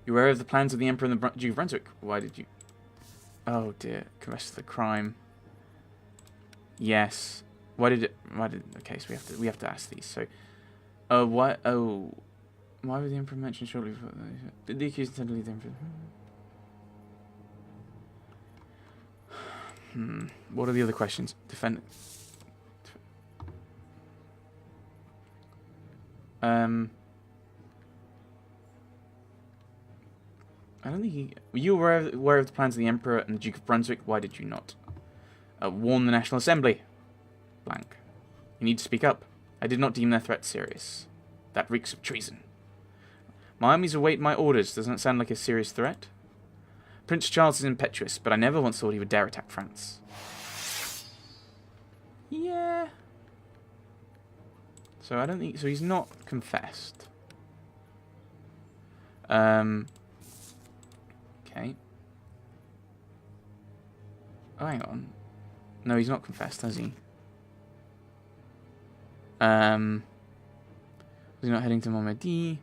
You're aware of the plans of the Emperor and the Duke of Brunswick. Why did you... Oh dear. Confess to the crime. Yes. Why did it... Okay, so we have to ask these. So... Why... Oh... Why would the Emperor mention shortly before... Did the accused intend to leave the Emperor... What are the other questions? Defend... I don't think he... Were you aware of the plans of the Emperor and the Duke of Brunswick? Why did you not? Warn the National Assembly. Blank. You need to speak up. I did not deem their threat serious. That reeks of treason. My armies await my orders. Doesn't that sound like a serious threat? Prince Charles is impetuous, but I never once thought he would dare attack France. Yeah. So I don't think... So he's not confessed. Okay. Oh, hang on. No, he's not confessed, has he? Was he not heading to Montmedy?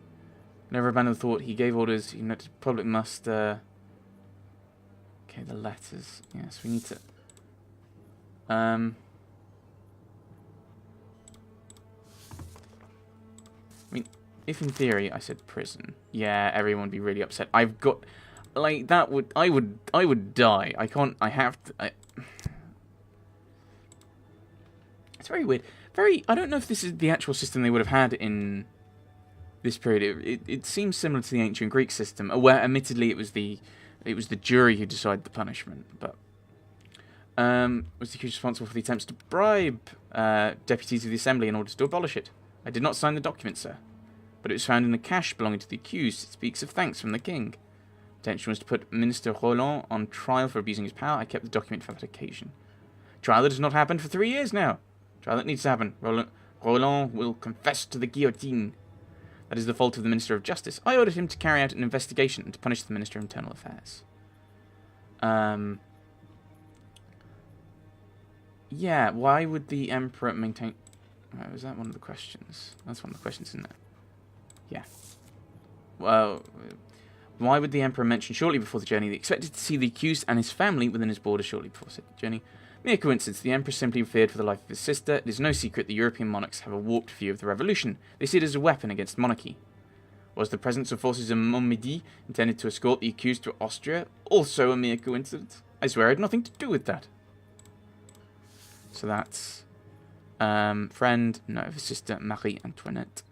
Never abandoned the thought. He gave orders. He noted public muster. Okay, the letters. Yes, we need to... I mean, if in theory I said prison, yeah, everyone would be really upset. I've got... Like, that would... I would die. I can't... I have to... It's very weird. I don't know if this is the actual system they would have had in this period. It seems similar to the ancient Greek system, where admittedly it was the jury who decided the punishment. But was the accused responsible for the attempts to bribe deputies of the assembly in order to abolish it? I did not sign the document, sir, but it was found in a cache belonging to the accused. It speaks of thanks from the king. Intention was to put Minister Roland on trial for abusing his power. I kept the document for that occasion. Trial that has not happened for 3 years now. Trial that needs to happen. Roland will confess to the guillotine. That is the fault of the Minister of Justice. I ordered him to carry out an investigation and to punish the Minister of Internal Affairs. Yeah, why would the Emperor maintain... was that one of the questions? That's one of the questions, isn't it? Yeah. Well... Why would the Emperor mention shortly before the journey that he expected to see the accused and his family within his borders shortly before the journey? Mere coincidence. The Emperor simply feared for the life of his sister. It is no secret that European monarchs have a warped view of the revolution. They see it as a weapon against monarchy. Was the presence of forces in Montmedy intended to escort the accused to Austria also a mere coincidence? I swear I had nothing to do with that. So that's... friend, no, his sister, Marie Antoinette.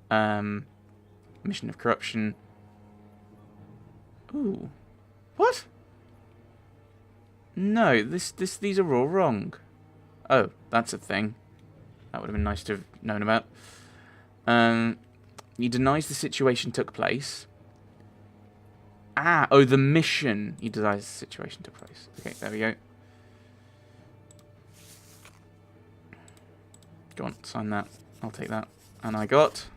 Mission of corruption... Ooh. What? No, these are all wrong. Oh, that's a thing. That would have been nice to have known about. He denies the situation took place. Oh, the mission. He denies the situation took place. Okay, there we go. Go on, sign that. I'll take that. And I got...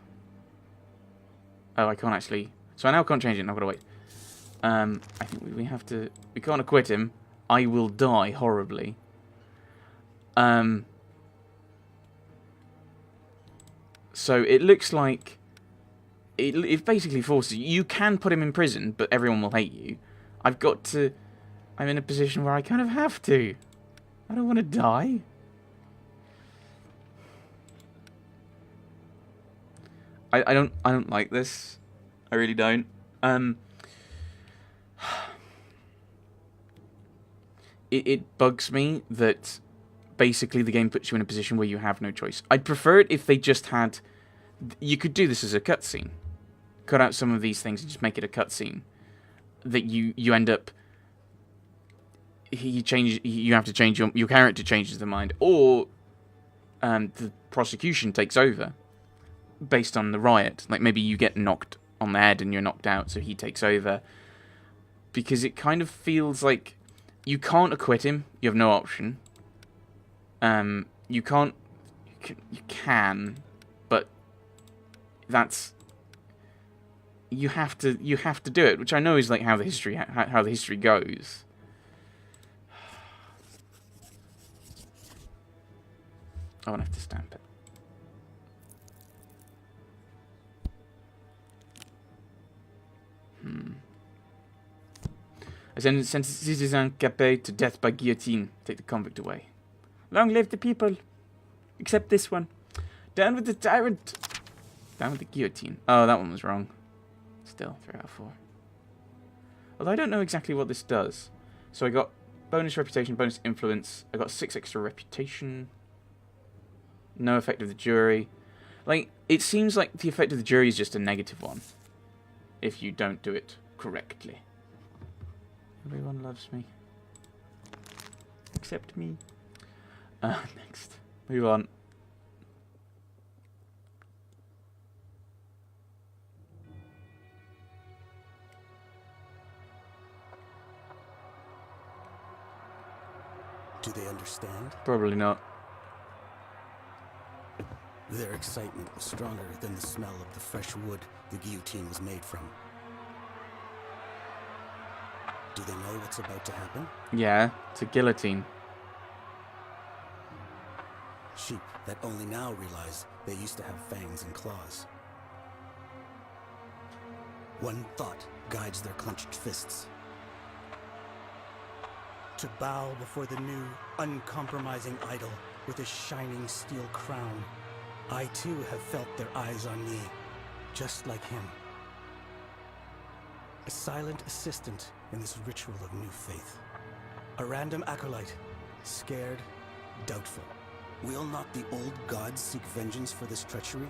Oh, I can't actually... So I now can't change it, I've got to wait. I think we have to... We can't acquit him. I will die horribly. So it looks like... It basically forces you. You can put him in prison, but everyone will hate you. I've got to... I'm in a position where I kind of have to. I don't want to die. I don't like this. I really don't. It bugs me that basically the game puts you in a position where you have no choice. I'd prefer it if they just had... You could do this as a cutscene. Cut out some of these things and just make it a cutscene. That you end up... You have to change your character changes their mind. Or the prosecution takes over. Based on the riot. Like maybe you get knocked on the head and you're knocked out, so he takes over. Because it kind of feels like... You can't acquit him. You have no option. You can't... You can, but that's... You have to do it, which I know is like how the history goes. I won't have to stamp it. I sentence Citizen Capet to death by guillotine. Take the convict away. Long live the people. Except this one. Down with the tyrant. Down with the guillotine. Oh, that one was wrong. Still, 3 out of 4. Although I don't know exactly what this does. So I got bonus reputation, bonus influence. I got 6 extra reputation. No effect of the jury. Like, it seems like the effect of the jury is just a negative one. If you don't do it correctly. Everyone loves me. Except me. Next. Move on. Do they understand? Probably not. Their excitement was stronger than the smell of the fresh wood the guillotine was made from. Do they know what's about to happen? Yeah, it's a guillotine. Sheep that only now realize they used to have fangs and claws. One thought guides their clenched fists. To bow before the new, uncompromising idol with a shining steel crown. I too have felt their eyes on me, just like him. A silent assistant in this ritual of new faith. A random acolyte, scared, doubtful. Will not the old gods seek vengeance for this treachery?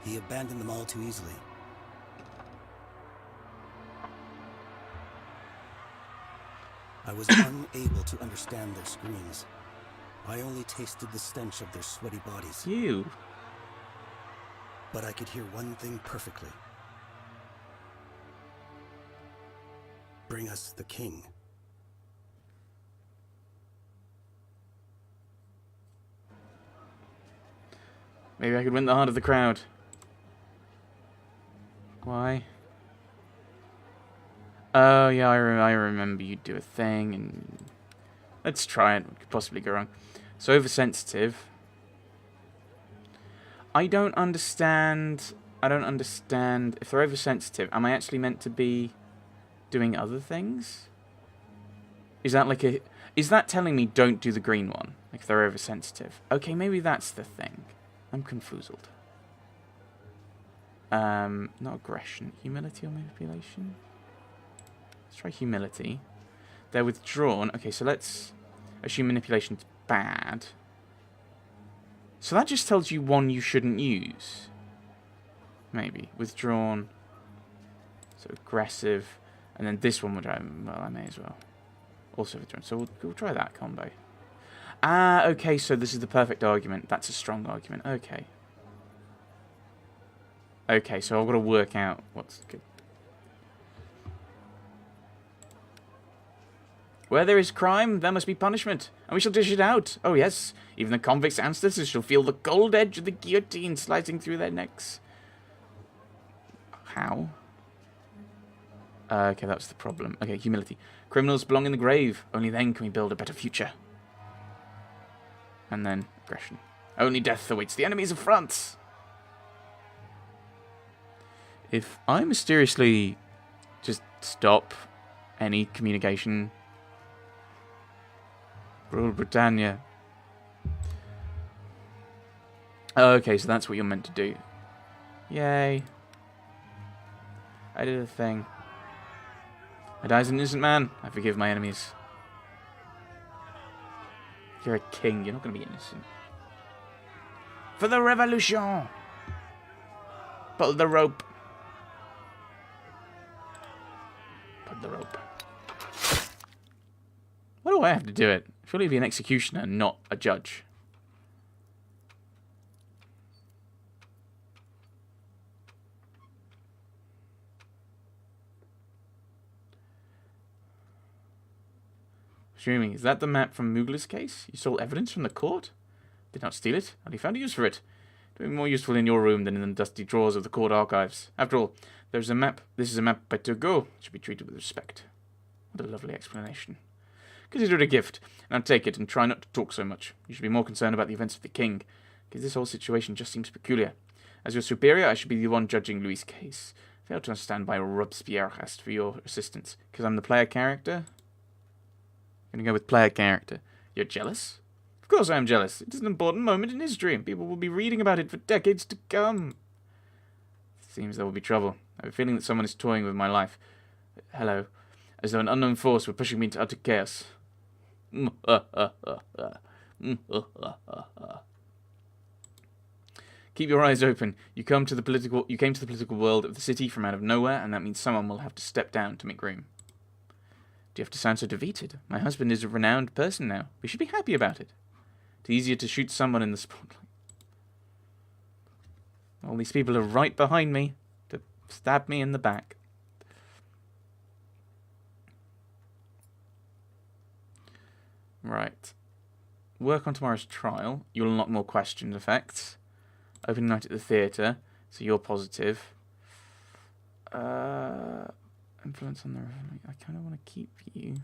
He abandoned them all too easily. I was unable to understand their screams. I only tasted the stench of their sweaty bodies. You. But I could hear one thing perfectly. Bring us the king. Maybe I could win the heart of the crowd. Why? Oh, yeah, I remember you do a thing, and... Let's try it. What could possibly go wrong? So, oversensitive. I don't understand... If they're oversensitive, am I actually meant to be doing other things? Is that like a... Is that telling me don't do the green one? Like, if they're oversensitive. Okay, maybe that's the thing. I'm confuzzled. Not aggression. Humility or manipulation? Let's try humility. They're withdrawn. Okay, so let's assume manipulation's bad. So that just tells you one you shouldn't use. Maybe. Withdrawn. So aggressive. And then this one would... well, I may as well. Also withdrawn. So we'll try that combo. Ah, okay, so this is the perfect argument. That's a strong argument. Okay. Okay, so I've got to work out what's good. Where there is crime, there must be punishment, and we shall dish it out. Oh yes, even the convicts' ancestors shall feel the cold edge of the guillotine slicing through their necks. How? Okay, that's the problem. Okay, humility. Criminals belong in the grave. Only then can we build a better future. And then aggression. Only death awaits the enemies of France. If I mysteriously just stop any communication... Rule Britannia. Okay, so that's what you're meant to do. Yay. I did a thing. I die as an innocent man. I forgive my enemies. You're a king. You're not going to be innocent. For the revolution! Pull the rope. Pull the rope. Why do I have to do it? Surely be an executioner, not a judge. Assuming, is that the map from Mugler's case? You stole evidence from the court? Did not steal it, only found a use for it. It would be more useful in your room than in the dusty drawers of the court archives. After all, there's a map. This is a map by Turgot. It should be treated with respect. What a lovely explanation. Consider it a gift, and I'll take it and try not to talk so much. You should be more concerned about the events of the king, because this whole situation just seems peculiar. As your superior, I should be the one judging Louis' case. Failed to understand why Robespierre asked for your assistance. Because I'm the player character? I'm going to go with player character. You're jealous? Of course I am jealous. It is an important moment in history, and people will be reading about it for decades to come. Seems there will be trouble. I have a feeling that someone is toying with my life. Hello. As though an unknown force were pushing me into utter chaos. Keep your eyes open. You came to the political world of the city from out of nowhere, and that means someone will have to step down to make room. Do you have to sound so defeated? My husband is a renowned person now. We should be happy about it. It's easier to shoot someone in the spotlight. All these people are right behind me to stab me in the back. Right. Work on tomorrow's trial. You'll unlock more questions effects. Open night at the theatre. So you're positive. Influence on the... I kind of want to keep you.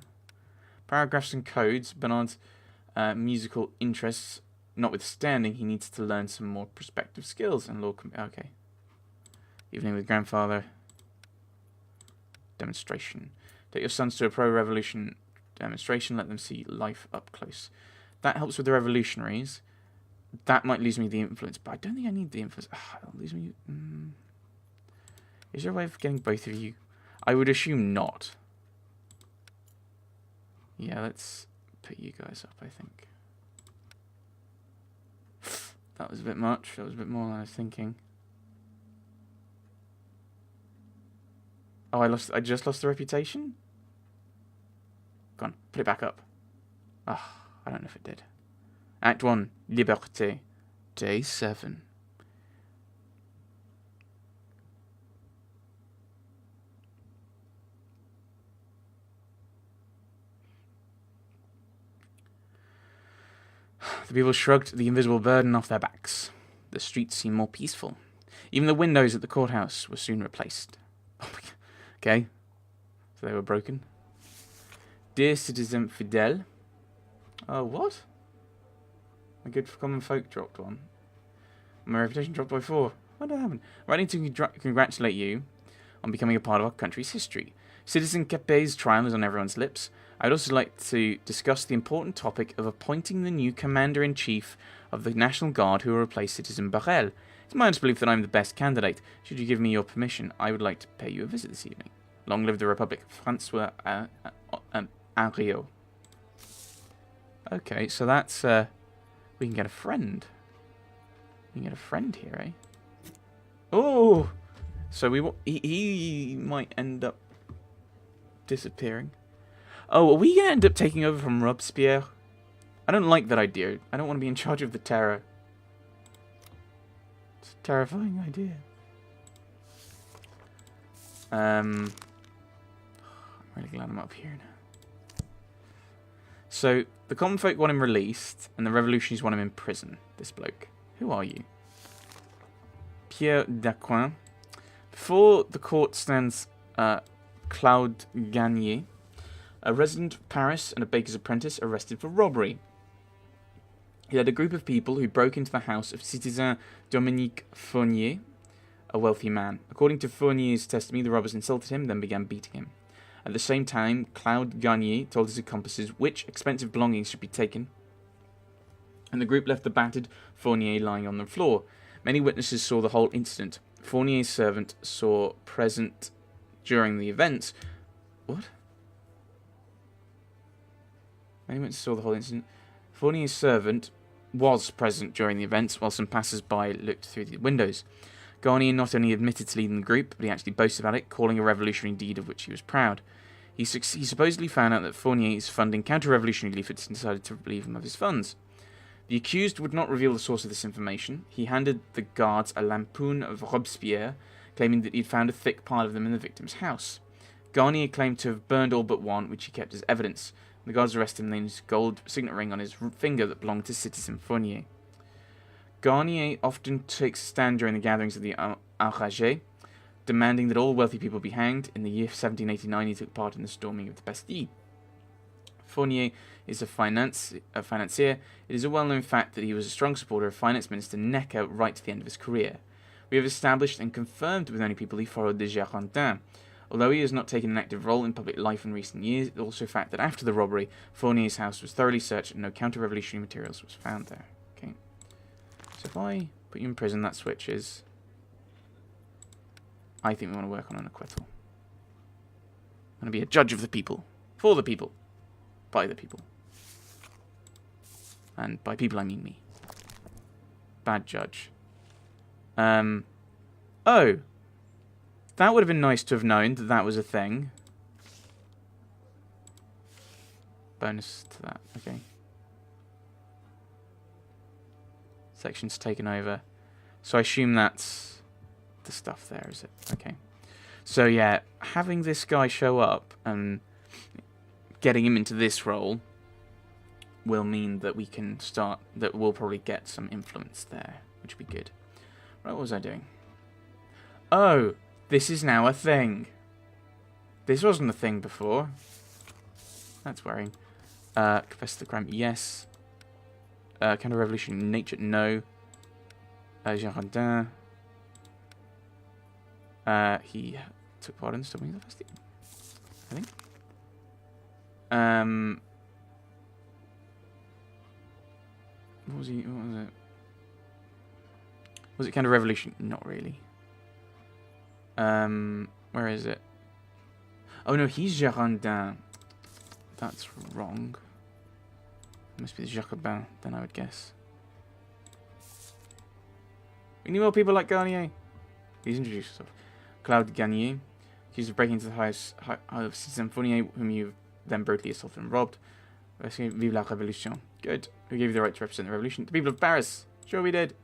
Paragraphs and codes. Bernard's musical interests notwithstanding, he needs to learn some more prospective skills and law. Okay. Evening with grandfather. Demonstration. Take your sons to a pro-revolution demonstration. Let them see life up close. That helps with the revolutionaries. That might lose me the influence, but I don't think I need the influence. It'll lose me. Is there a way of getting both of you? I would assume not. Yeah, let's put you guys up, I think. That was a bit much. That was a bit more than I was thinking. Oh, I just lost the reputation? Go on, put it back up. Ah, I don't know if it did. Act 1, Liberté. Day 7. The people shrugged the invisible burden off their backs. The streets seemed more peaceful. Even the windows at the courthouse were soon replaced. Okay, so they were broken. Dear citizen Fidel. Oh, what? My good common folk dropped one. My reputation dropped by 4. What did happen? Writing to congratulate you on becoming a part of our country's history. Citizen Capet's trial is on everyone's lips. I'd also like to discuss the important topic of appointing the new Commander-in-Chief of the National Guard who will replace Citizen Barrel. It's my honest belief that I'm the best candidate. Should you give me your permission, I would like to pay you a visit this evening. Long live the Republic. Francois Henriot. Okay, so that's... we can get a friend. We can get a friend here, eh? Oh! So he might end up disappearing. Oh, are we going to end up taking over from Robespierre? I don't like that idea. I don't want to be in charge of the terror. It's a terrifying idea. I'm really glad I'm up here now. So, the common folk want him released, and the revolutionaries want him in prison. This bloke. Who are you? Pierre Dacoin. Before the court stands Claude Gagné, a resident of Paris and a baker's apprentice arrested for robbery. He led a group of people who broke into the house of Citizen Dominique Fournier, a wealthy man. According to Fournier's testimony, the robbers insulted him, then began beating him. At the same time, Claude Gagné told his accomplices which expensive belongings should be taken, and the group left the battered Fournier lying on the floor. Many witnesses saw the whole incident. Fournier's servant saw present during the events. What? Many witnesses saw the whole incident. Fournier's servant was present during the events, while some passers-by looked through the windows. Garnier not only admitted to leading the group, but he actually boasted about it, calling a revolutionary deed of which he was proud. He supposedly found out that Fournier is funding counter-revolutionary leaflets and decided to relieve him of his funds. The accused would not reveal the source of this information. He handed the guards a lampoon of Robespierre, claiming that he'd found a thick pile of them in the victim's house. Garnier claimed to have burned all but one, which he kept as evidence. The guards arrested him and laid his gold signet ring on his finger that belonged to Citizen Fournier. Garnier often takes a stand during the gatherings of the Enragés, demanding that all wealthy people be hanged. In the year 1789, he took part in the storming of the Bastille. Fournier is a financier. It is a well-known fact that he was a strong supporter of Finance Minister Necker right to the end of his career. We have established and confirmed with many people he followed the Girondins. Although he has not taken an active role in public life in recent years, it is also a fact that after the robbery, Fournier's house was thoroughly searched and no counter-revolutionary materials was found there. Okay. So if I put you in prison, that switches. I think we want to work on an acquittal. I'm going to be a judge of the people. For the people. By the people. And by people I mean me. Bad judge. Oh. That would have been nice to have known that that was a thing. Bonus to that. Okay. Section's taken over. So I assume that's the stuff there, is it? Okay. So yeah, having this guy show up and getting him into this role will mean that we can start, that we'll probably get some influence there, which would be good. Right, what was I doing? Oh, this is now a thing. This wasn't a thing before. That's worrying. Capacitor crime, yes. Counter-revolution in nature, no. Girondin. He took part in storming the Bastille, I think. What was he? What was it? Was it counter-revolution? Not really. Where is it? Oh no, he's Girondin. That's wrong. It must be the Jacobin, then I would guess. We need more people like Garnier. Please introduce yourself. Claude Garnier, accused of breaking into the house of Citizen Fournier, whom you then brutally assaulted and robbed. Vive la Révolution. Good. Who gave you the right to represent the revolution? The people of Paris. Sure we did.